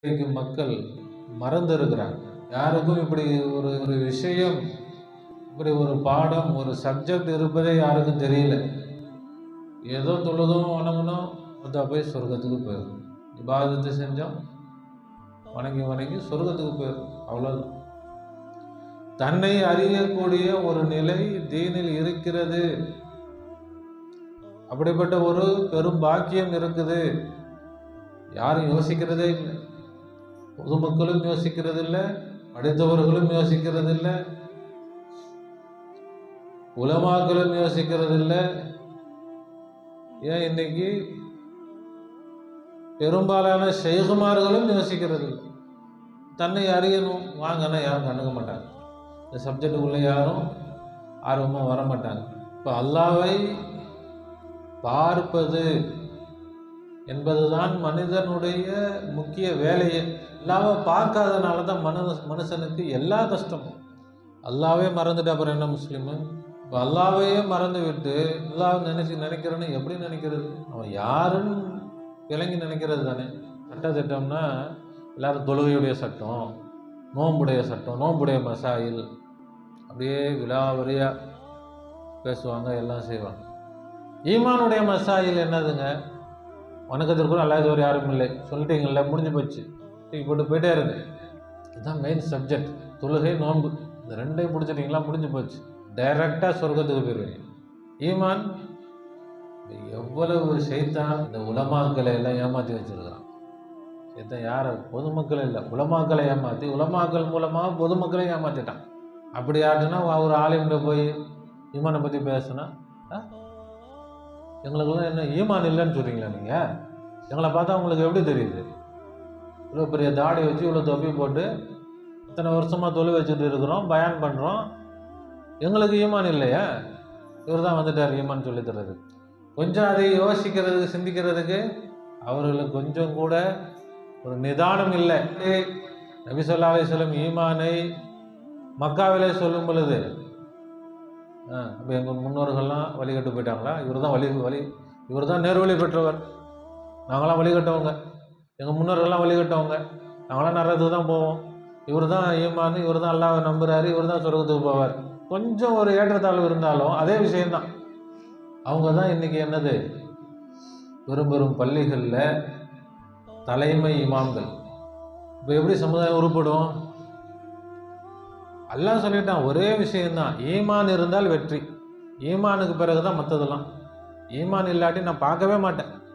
இன்றைக்கு மக்கள் மறந்து இருக்கிறாங்க. யாருக்கும் இப்படி ஒரு ஒரு விஷயம், இப்படி ஒரு பாடம், ஒரு சப்ஜெக்ட் இருப்பதே யாருக்கும் தெரியல. ஏதோ தொழுதும் வணங்கணும், அதை போய் சொர்க்கத்துக்கு போயிடும். இபாதத்தை செஞ்சோம், வணங்கி வணங்கி சொர்க்கத்துக்கு போயிடும், அவ்வளோதான். தன்னை அறியக்கூடிய ஒரு நிலை தீனில் இருக்கிறது. அப்படிப்பட்ட ஒரு பெரும் பாக்கியம் இருக்குது. யாரும் யோசிக்கிறதே இல்லை. பொதுமக்களும் யோசிக்கிறது இல்லை, படித்தவர்களும் யோசிக்கிறது இல்லை, உலமாக்களும் யோசிக்கிறது இல்லை. ஏன் இன்னைக்கு பெரும்பாலான ஷைகுமார்களும் யோசிக்கிறது இல்லை. தன்னை அறியணும் வாங்கன்னா யாரும் கண்டுக்க மாட்டாங்க. இந்த சப்ஜெக்டுக்குள்ளே யாரும் ஆர்வமாக வர மாட்டாங்க. இப்போ அல்லாஹ்வை பார்ப்பது என்பதுதான் மனிதனுடைய முக்கிய வேலையே. அல்லாஹ்வை பார்க்காதனால தான் மனுஷனுக்கு எல்லா கஷ்டமும். அல்லாஹ்வே மறந்துட்டு அப்புறம் என்ன முஸ்லீமு? இப்போ அல்லாஹ்வையே மறந்து விட்டு அல்லாஹ் நினைக்கிறேன்னு எப்படி நினைக்கிறது? அவன் யாருன்னு விளங்கி நினைக்கிறது தானே. சட்டத்திட்டம்னா எல்லாரும் தொழுகையுடைய சட்டம், நோம்புடைய சட்டம், நோம்புடைய மசாயில், அப்படியே விலாவரியாக பேசுவாங்க, எல்லாம் செய்வாங்க. ஈமானுடைய மசாயில் என்னதுங்க? வணக்கத்திற்குள் அல்லாதவர் யாரும் இல்லை சொல்லிட்டீங்கல்ல, முடிஞ்சு போச்சு, தூக்கி போட்டு போயிட்டே இருக்கு. இதுதான் மெயின் சப்ஜெக்ட். தொழுகை, நோன்பு, இந்த ரெண்டையும் முடிச்சிட்டிங்களா, முடிஞ்சு போச்சு. டைரக்டாக சொர்க்கத்துக்கு போயிடுவீங்க. ஈமான் எவ்வளவு ஷைத்தான் இந்த உலமாக்களை எல்லாம் ஏமாற்றி வச்சிருக்கிறான். ஷைத்தான் யாரை? பொதுமக்கள் இல்லை, உலமாக்களை ஏமாற்றி, உலமாக்கள் மூலமாக பொதுமக்களை ஏமாற்றிட்டான். அப்படி ஆச்சுன்னா ஒரு ஆலிம்கிட்ட போய் ஈமானை பற்றி பேசுனா, எங்களுக்கெல்லாம் என்ன ஈமான் இல்லைன்னு சொல்கிறீங்களா நீங்கள்? எங்களை பார்த்தா உங்களுக்கு எப்படி தெரியுது? இவ்வளோ பெரிய தாடி வச்சு இவ்வளோ தொப்பி போட்டு இத்தனை வருஷமாக தொழில் வச்சுட்டு இருக்கிறோம், பயான் பண்ணுறோம், எங்களுக்கு ஈமான் இல்லையா? இவர் தான் வந்துட்டார் ஈமான் சொல்லித்தரது. கொஞ்சம் அதை யோசிக்கிறதுக்கு, சிந்திக்கிறதுக்கு அவர்களுக்கு கொஞ்சம் கூட ஒரு நிதானம் இல்லை. நபி ஸல்லல்லாஹு அலைஹி வஸல்லம் ஈமானை மக்காவிலே சொல்லும் பொழுது அப்போ எங்கள் முன்னோர்கள்லாம் வழிகட்டு போயிட்டாங்களா? இவர் தான் நேர்வழி பெற்றவர், நாங்களாம் வழிகட்டவங்க, எங்கள் முன்னோர்கள்லாம் வழிகட்டவங்க, நாங்களாம் நரகத்துக்கு தான் போவோம், இவர் தான் ஈமான், இவர் தான் அல்லாஹ்வை நம்புகிறாரு, இவர் தான் சொர்க்கத்துக்கு போவார். கொஞ்சம் ஒரு ஏற்றத்தாழ்வு இருந்தாலும் அதே விஷயம்தான். அவங்க தான் இன்றைக்கி என்னது, பெரும் பெரும் பள்ளிகளில் தலைமை இமாம்கள். இப்போ எப்படி சமுதாயம் உருப்படும்? அல்லாஹ் சொல்லிட்டான், ஒரே விஷயம்தான், ஈமான் இருந்தால் வெற்றி. ஈமானுக்கு பிறகு தான் மற்றதெல்லாம். ஈமான் இல்லாட்டி நான் பார்க்கவே மாட்டேன்.